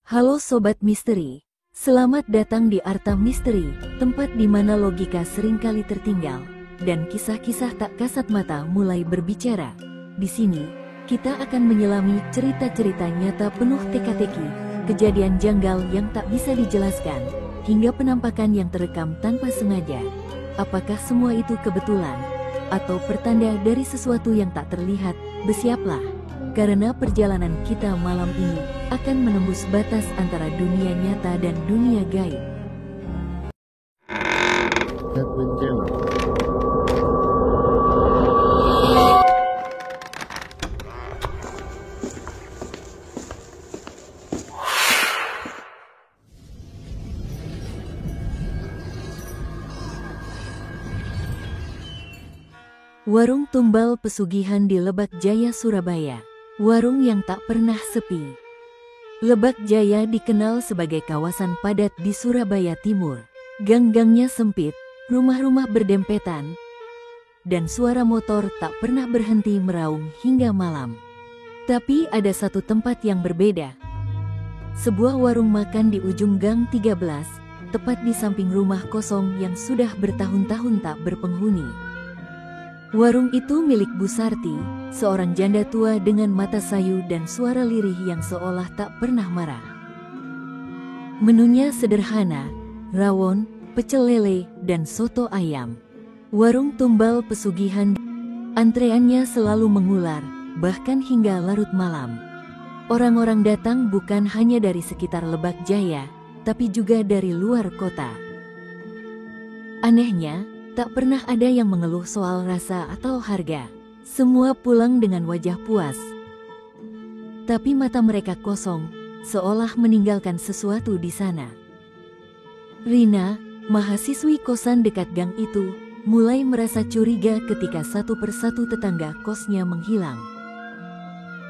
Halo Sobat Misteri, selamat datang di Arta Misteri, tempat di mana logika seringkali tertinggal, dan kisah-kisah tak kasat mata mulai berbicara. Di sini, kita akan menyelami cerita-cerita nyata penuh teka-teki, kejadian janggal yang tak bisa dijelaskan, hingga penampakan yang terekam tanpa sengaja. Apakah semua itu kebetulan, atau pertanda dari sesuatu yang tak terlihat? Bersiaplah, karena perjalanan kita malam ini akan menembus batas antara dunia nyata dan dunia gaib. Warung tumbal pesugihan di Lebak Jaya, Surabaya. Warung yang tak pernah sepi. Lebak Jaya dikenal sebagai kawasan padat di Surabaya Timur. Gang-gangnya sempit, rumah-rumah berdempetan, dan suara motor tak pernah berhenti meraung hingga malam. Tapi ada satu tempat yang berbeda. Sebuah warung makan di ujung Gang 13, tepat di samping rumah kosong yang sudah bertahun-tahun tak berpenghuni. Warung itu milik Bu Sarti, seorang janda tua dengan mata sayu dan suara lirih yang seolah tak pernah marah. Menunya sederhana, rawon, pecel lele, dan soto ayam. Warung tumbal pesugihan, antreannya selalu mengular, bahkan hingga larut malam. Orang-orang datang bukan hanya dari sekitar Lebak Jaya, tapi juga dari luar kota. Anehnya, tak pernah ada yang mengeluh soal rasa atau harga. Semua pulang dengan wajah puas. Tapi mata mereka kosong, seolah meninggalkan sesuatu di sana. Rina, mahasiswi kosan dekat gang itu, mulai merasa curiga ketika satu persatu tetangga kosnya menghilang.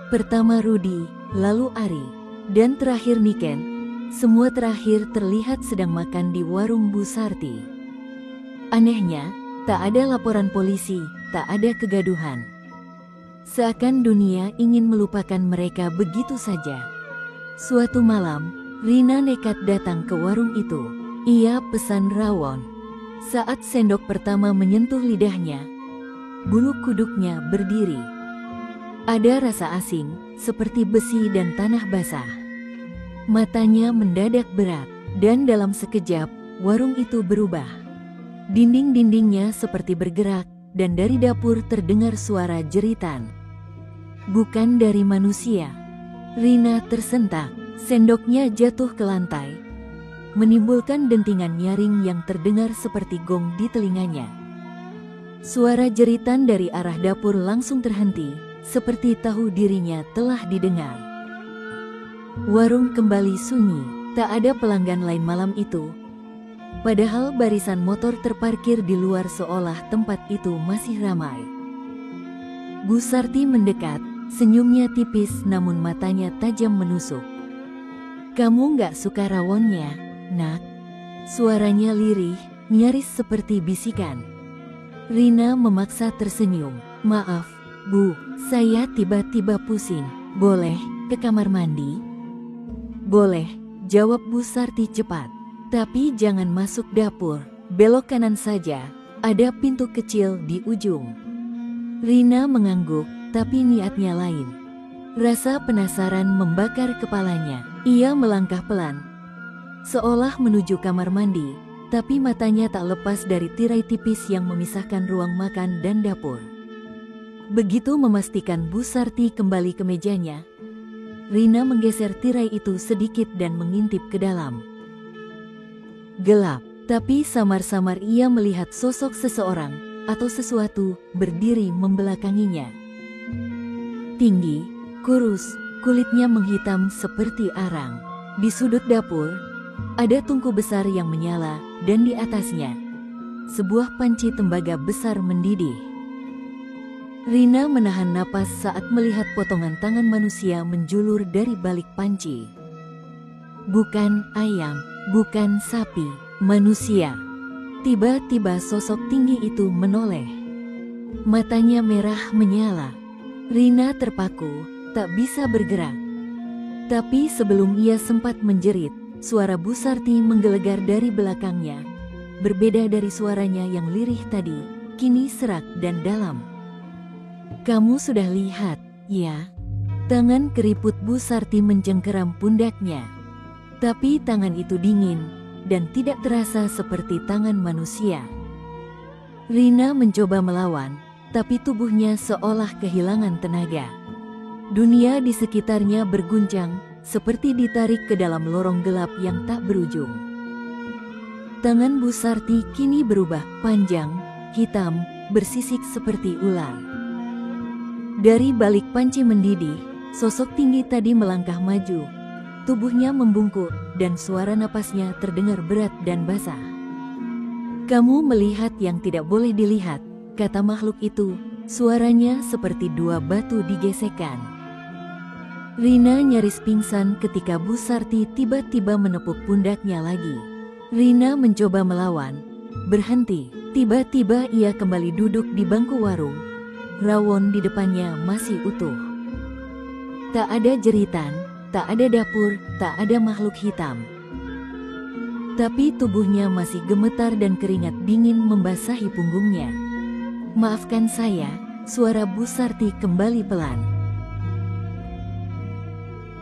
Pertama Rudi, lalu Ari, dan terakhir Niken. Semua terakhir terlihat sedang makan di warung Bu Sarti. Anehnya, tak ada laporan polisi, tak ada kegaduhan. Seakan dunia ingin melupakan mereka begitu saja. Suatu malam, Rina nekat datang ke warung itu. Ia pesan rawon. Saat sendok pertama menyentuh lidahnya, bulu kuduknya berdiri. Ada rasa asing, seperti besi dan tanah basah. Matanya mendadak berat, dan dalam sekejap, warung itu berubah. Dinding-dindingnya seperti bergerak, dan dari dapur terdengar suara jeritan. Bukan dari manusia. Rina tersentak, sendoknya jatuh ke lantai, menimbulkan dentingan nyaring yang terdengar seperti gong di telinganya. Suara jeritan dari arah dapur langsung terhenti, seperti tahu dirinya telah didengar. Warung kembali sunyi, tak ada pelanggan lain malam itu. Padahal barisan motor terparkir di luar seolah tempat itu masih ramai. Bu Sarti mendekat, senyumnya tipis namun matanya tajam menusuk. "Kamu nggak suka rawonnya, Nak?" Suaranya lirih, nyaris seperti bisikan. Rina memaksa tersenyum. "Maaf, Bu, saya tiba-tiba pusing. Boleh ke kamar mandi?" "Boleh," jawab Bu Sarti cepat. "Tapi jangan masuk dapur, belok kanan saja, ada pintu kecil di ujung." Rina mengangguk, tapi niatnya lain. Rasa penasaran membakar kepalanya. Ia melangkah pelan, seolah menuju kamar mandi, tapi matanya tak lepas dari tirai tipis yang memisahkan ruang makan dan dapur. Begitu memastikan Bu Sarti kembali ke mejanya, Rina menggeser tirai itu sedikit dan mengintip ke dalam. Gelap, tapi samar-samar ia melihat sosok seseorang atau sesuatu berdiri membelakanginya. Tinggi, kurus, kulitnya menghitam seperti arang. Di sudut dapur, ada tungku besar yang menyala dan di atasnya, sebuah panci tembaga besar mendidih. Rina menahan napas saat melihat potongan tangan manusia menjulur dari balik panci. Bukan ayam, bukan sapi, manusia. Tiba-tiba sosok tinggi itu menoleh. Matanya merah menyala. Rina terpaku, tak bisa bergerak. Tapi sebelum ia sempat menjerit, suara Bu Sarti menggelegar dari belakangnya. Berbeda dari suaranya yang lirih tadi, kini serak dan dalam. "Kamu sudah lihat, ya?" Tangan keriput Bu Sarti mencengkeram pundaknya. Tapi tangan itu dingin dan tidak terasa seperti tangan manusia. Rina mencoba melawan, tapi tubuhnya seolah kehilangan tenaga. Dunia di sekitarnya berguncang, seperti ditarik ke dalam lorong gelap yang tak berujung. Tangan Bu Sarti kini berubah panjang, hitam, bersisik seperti ular. Dari balik panci mendidih, sosok tinggi tadi melangkah maju. Tubuhnya membungkuk dan suara napasnya terdengar berat dan basah. "Kamu melihat yang tidak boleh dilihat," kata makhluk itu, suaranya seperti dua batu digesekkan. Rina nyaris pingsan ketika Bu Sarti tiba-tiba menepuk pundaknya lagi. Rina mencoba melawan, berhenti. Tiba-tiba ia kembali duduk di bangku warung. Rawon di depannya masih utuh. Tak ada jeritan, tak ada dapur, tak ada makhluk hitam. Tapi tubuhnya masih gemetar dan keringat dingin membasahi punggungnya. "Maafkan saya," suara Bu Sarti kembali pelan.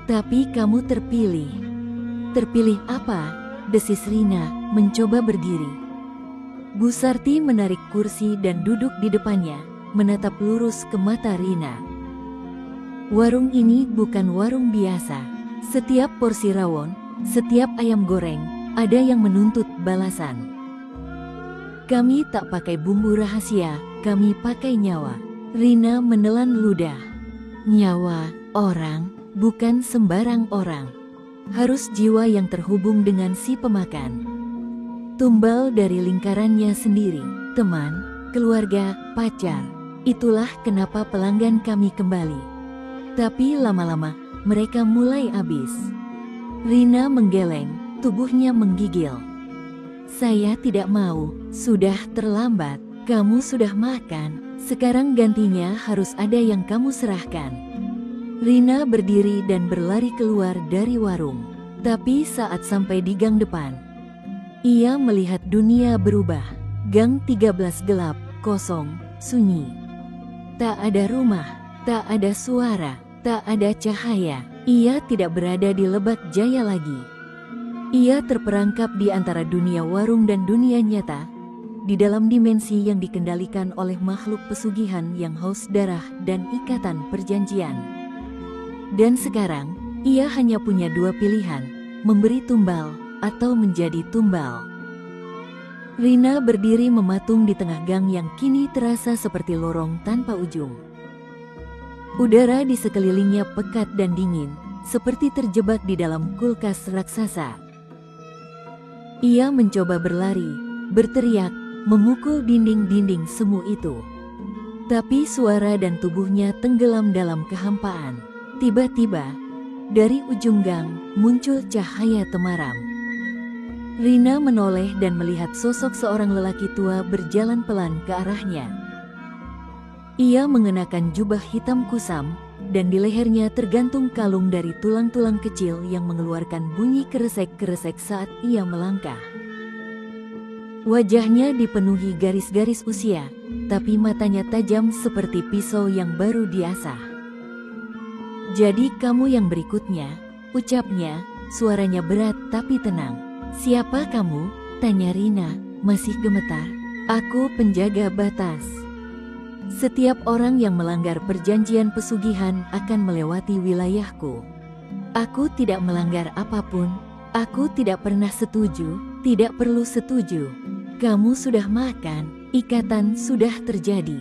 "Tapi kamu terpilih." "Terpilih apa?" desis Rina, mencoba berdiri. Bu Sarti menarik kursi dan duduk di depannya, menatap lurus ke mata Rina. "Warung ini bukan warung biasa. Setiap porsi rawon, setiap ayam goreng, ada yang menuntut balasan. Kami tak pakai bumbu rahasia, kami pakai nyawa." Rina menelan ludah. "Nyawa orang? Bukan sembarang orang. Harus jiwa yang terhubung dengan si pemakan. Tumbal dari lingkarannya sendiri, teman, keluarga, pacar. Itulah kenapa pelanggan kami kembali. Tapi lama-lama, mereka mulai habis." Rina menggeleng, tubuhnya menggigil. "Saya tidak mau, sudah terlambat. Kamu sudah makan, sekarang gantinya harus ada yang kamu serahkan." Rina berdiri dan berlari keluar dari warung. Tapi saat sampai di gang depan, ia melihat dunia berubah. Gang 13 gelap, kosong, sunyi. Tak ada rumah, tak ada suara, tak ada cahaya. Ia tidak berada di Lebak Jaya lagi. Ia terperangkap di antara dunia warung dan dunia nyata, di dalam dimensi yang dikendalikan oleh makhluk pesugihan yang haus darah dan ikatan perjanjian. Dan sekarang, ia hanya punya dua pilihan, memberi tumbal atau menjadi tumbal. Rina berdiri mematung di tengah gang yang kini terasa seperti lorong tanpa ujung. Udara di sekelilingnya pekat dan dingin, seperti terjebak di dalam kulkas raksasa. Ia mencoba berlari, berteriak, memukul dinding-dinding semu itu. Tapi suara dan tubuhnya tenggelam dalam kehampaan. Tiba-tiba, dari ujung gang muncul cahaya temaram. Rina menoleh dan melihat sosok seorang lelaki tua berjalan pelan ke arahnya. Ia mengenakan jubah hitam kusam, dan di lehernya tergantung kalung dari tulang-tulang kecil yang mengeluarkan bunyi keresek-keresek saat ia melangkah. Wajahnya dipenuhi garis-garis usia, tapi matanya tajam seperti pisau yang baru diasah. "Jadi kamu yang berikutnya," ucapnya, suaranya berat tapi tenang. "Siapa kamu?" tanya Rina, masih gemetar. "Aku penjaga batas. Setiap orang yang melanggar perjanjian pesugihan akan melewati wilayahku. Aku tidak melanggar apapun. Aku tidak pernah setuju, tidak perlu setuju. Kamu sudah makan, ikatan sudah terjadi."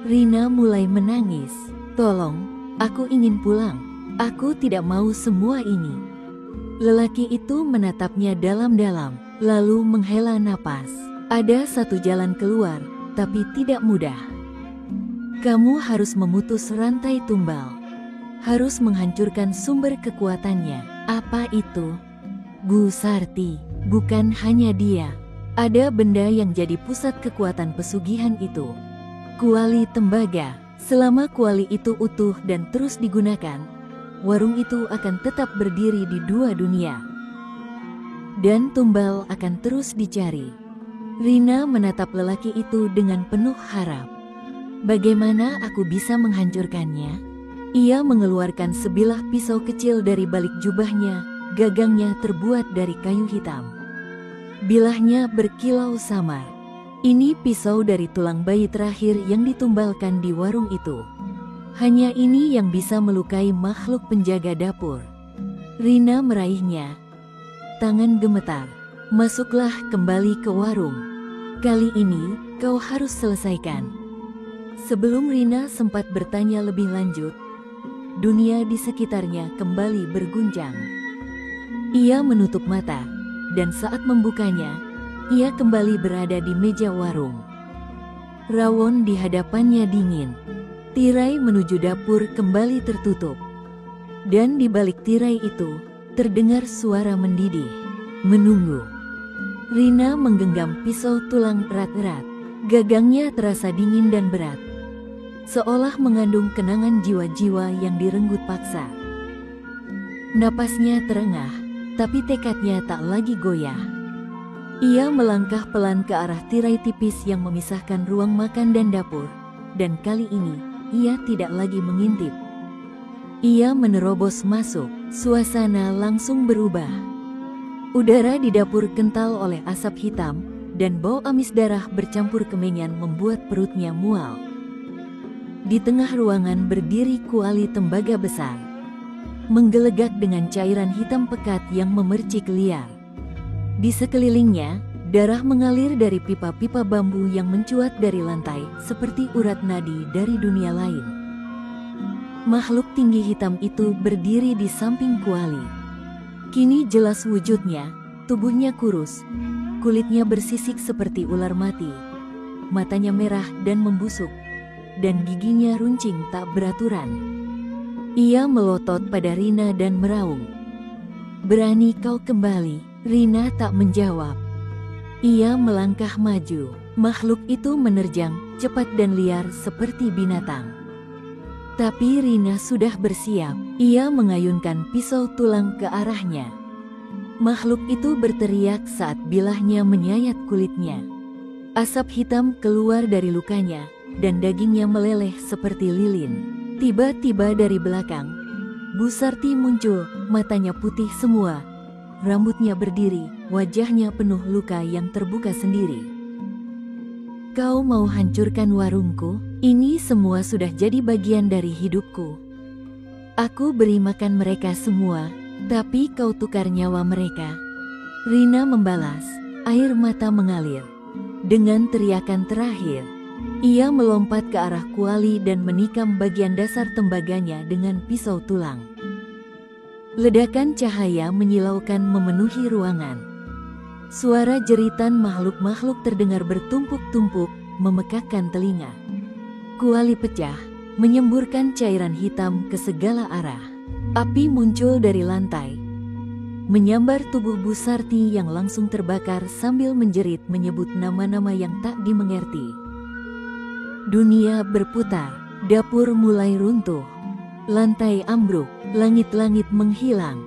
Rina mulai menangis. "Tolong. Aku ingin pulang. Aku tidak mau semua ini." Lelaki itu menatapnya dalam-dalam, lalu menghela napas. "Ada satu jalan keluar, tapi tidak mudah. Kamu harus memutus rantai tumbal. Harus menghancurkan sumber kekuatannya." "Apa itu?" "Bu Sarti, bukan hanya dia. Ada benda yang jadi pusat kekuatan pesugihan itu. Kuali tembaga. Selama kuali itu utuh dan terus digunakan, warung itu akan tetap berdiri di dua dunia. Dan tumbal akan terus dicari. Rina menatap lelaki itu dengan penuh harap. Bagaimana aku bisa menghancurkannya? Ia mengeluarkan sebilah pisau kecil dari balik jubahnya, gagangnya terbuat dari kayu hitam. Bilahnya berkilau samar. Ini pisau dari tulang bayi terakhir yang ditumbalkan di warung itu. Hanya ini yang bisa melukai makhluk penjaga dapur. Rina meraihnya. Tangan gemetar. Masuklah kembali ke warung. Kali ini kau harus selesaikan. Sebelum Rina sempat bertanya lebih lanjut, dunia di sekitarnya kembali berguncang. Ia menutup mata, dan saat membukanya, ia kembali berada di meja warung. Rawon di hadapannya dingin. Tirai menuju dapur kembali tertutup. Dan di balik tirai itu, terdengar suara mendidih. Menunggu. Rina menggenggam pisau tulang erat-erat. Gagangnya terasa dingin dan berat. Seolah mengandung kenangan jiwa-jiwa yang direnggut paksa. Napasnya terengah, tapi tekadnya tak lagi goyah. Ia melangkah pelan ke arah tirai tipis yang memisahkan ruang makan dan dapur, dan kali ini ia tidak lagi mengintip. Ia menerobos masuk, suasana langsung berubah. Udara di dapur kental oleh asap hitam, dan bau amis darah bercampur kemenyan membuat perutnya mual. Di tengah ruangan berdiri kuali tembaga besar, menggelegak dengan cairan hitam pekat yang memercik liar. Di sekelilingnya, darah mengalir dari pipa-pipa bambu yang mencuat dari lantai seperti urat nadi dari dunia lain. Makhluk tinggi hitam itu berdiri di samping kuali. Kini jelas wujudnya, tubuhnya kurus, kulitnya bersisik seperti ular mati, matanya merah dan membusuk, dan giginya runcing tak beraturan. Ia melotot pada Rina dan meraung. "Berani kau kembali?" Rina tak menjawab. Ia melangkah maju. Makhluk itu menerjang, cepat dan liar seperti binatang. Tapi Rina sudah bersiap. Ia mengayunkan pisau tulang ke arahnya. Makhluk itu berteriak saat bilahnya menyayat kulitnya. Asap hitam keluar dari lukanya, dan dagingnya meleleh seperti lilin. Tiba-tiba dari belakang, Bu Sarti muncul, matanya putih semua. Rambutnya berdiri, wajahnya penuh luka yang terbuka sendiri. "Kau mau hancurkan warungku? Ini semua sudah jadi bagian dari hidupku. Aku beri makan mereka semua, tapi kau tukar nyawa mereka." Rina membalas, air mata mengalir. Dengan teriakan terakhir, ia melompat ke arah kuali dan menikam bagian dasar tembaganya dengan pisau tulang. Ledakan cahaya menyilaukan memenuhi ruangan. Suara jeritan makhluk-makhluk terdengar bertumpuk-tumpuk, memekakkan telinga. Kuali pecah, menyemburkan cairan hitam ke segala arah. Api muncul dari lantai, menyambar tubuh Bu Sarti yang langsung terbakar sambil menjerit menyebut nama-nama yang tak dimengerti. Dunia berputar, dapur mulai runtuh. Lantai ambruk, langit-langit menghilang.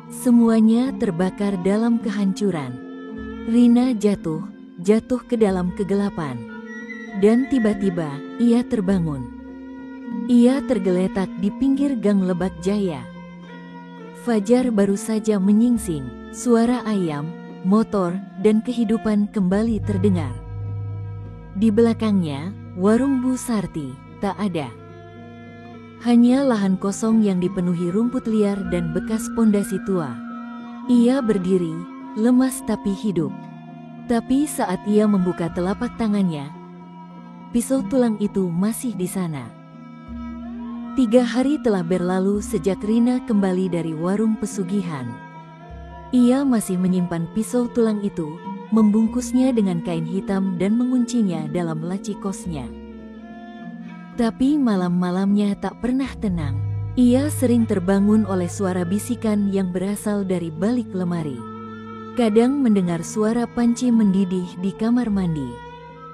Semuanya terbakar dalam kehancuran. Rina jatuh ke dalam kegelapan. Dan tiba-tiba, ia terbangun. Ia tergeletak di pinggir gang Lebak Jaya. Fajar baru saja menyingsing, suara ayam, motor, dan kehidupan kembali terdengar. Di belakangnya, warung Bu Sarti tak ada. Hanya lahan kosong yang dipenuhi rumput liar dan bekas pondasi tua. Ia berdiri, lemas tapi hidup. Tapi saat ia membuka telapak tangannya, pisau tulang itu masih di sana. 3 hari telah berlalu sejak Rina kembali dari warung pesugihan. Ia masih menyimpan pisau tulang itu, membungkusnya dengan kain hitam dan menguncinya dalam laci kosnya. Tapi malam-malamnya tak pernah tenang. Ia sering terbangun oleh suara bisikan yang berasal dari balik lemari. Kadang mendengar suara panci mendidih di kamar mandi.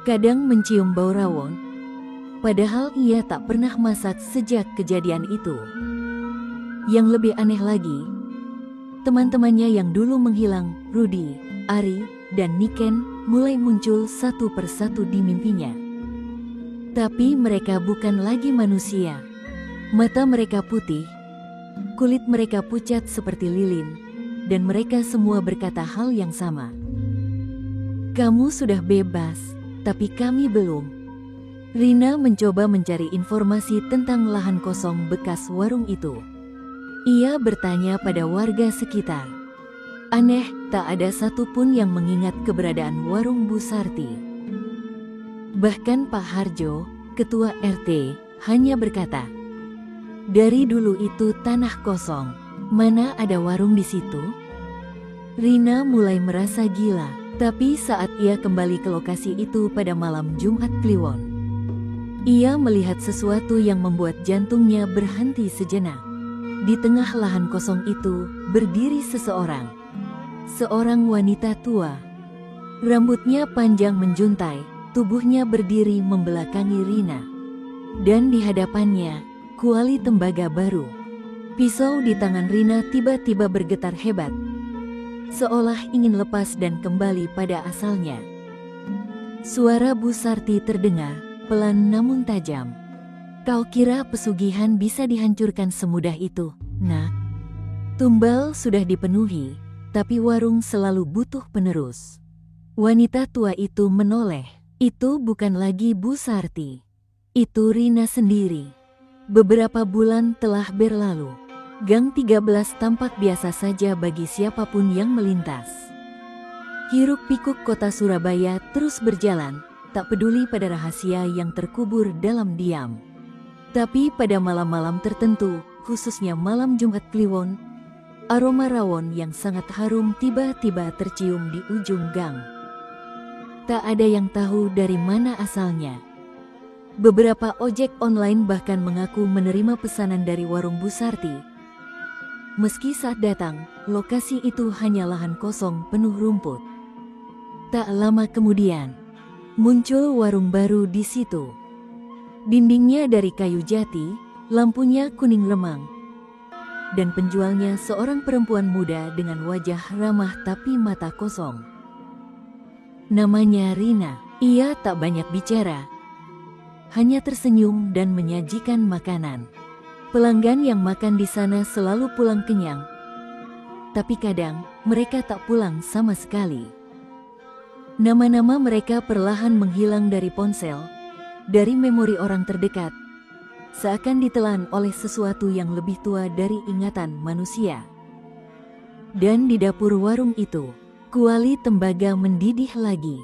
Kadang mencium bau rawon. Padahal ia tak pernah masak sejak kejadian itu. Yang lebih aneh lagi, teman-temannya yang dulu menghilang, Rudy, Ari, dan Niken, mulai muncul satu persatu di mimpinya. Tapi mereka bukan lagi manusia. Mata mereka putih, kulit mereka pucat seperti lilin, dan mereka semua berkata hal yang sama. Kamu sudah bebas, tapi kami belum. Rina mencoba mencari informasi tentang lahan kosong bekas warung itu. Ia bertanya pada warga sekitar. Aneh, tak ada satupun yang mengingat keberadaan warung Bu Sarti. Bahkan Pak Harjo, ketua RT, hanya berkata, "Dari dulu itu tanah kosong, mana ada warung di situ?" Rina mulai merasa gila, tapi saat ia kembali ke lokasi itu pada malam Jumat Kliwon, ia melihat sesuatu yang membuat jantungnya berhenti sejenak. Di tengah lahan kosong itu, berdiri seseorang. Seorang wanita tua. Rambutnya panjang menjuntai, tubuhnya berdiri membelakangi Rina. Dan di hadapannya, kuali tembaga baru. Pisau di tangan Rina tiba-tiba bergetar hebat, seolah ingin lepas dan kembali pada asalnya. Suara Bu Sarti terdengar, pelan namun tajam. "Kau kira pesugihan bisa dihancurkan semudah itu, Nak? Tumbal sudah dipenuhi, tapi warung selalu butuh penerus." Wanita tua itu menoleh. Itu bukan lagi Bu Sarti. Itu Rina sendiri. Beberapa bulan telah berlalu. Gang 13 tampak biasa saja bagi siapapun yang melintas. Hiruk-pikuk kota Surabaya terus berjalan, tak peduli pada rahasia yang terkubur dalam diam. Tapi pada malam-malam tertentu, khususnya malam Jumat Kliwon, aroma rawon yang sangat harum tiba-tiba tercium di ujung gang. Tak ada yang tahu dari mana asalnya. Beberapa ojek online bahkan mengaku menerima pesanan dari warung Bu Sarti. Meski saat datang, lokasi itu hanya lahan kosong penuh rumput. Tak lama kemudian, muncul warung baru di situ. Dindingnya dari kayu jati, lampunya kuning lemang, dan penjualnya seorang perempuan muda dengan wajah ramah tapi mata kosong. Namanya Rina. Ia tak banyak bicara, hanya tersenyum dan menyajikan makanan. Pelanggan yang makan di sana selalu pulang kenyang, tapi kadang mereka tak pulang sama sekali. Nama-nama mereka perlahan menghilang dari ponsel, dari memori orang terdekat, seakan ditelan oleh sesuatu yang lebih tua dari ingatan manusia. Dan di dapur warung itu, kuali tembaga mendidih lagi.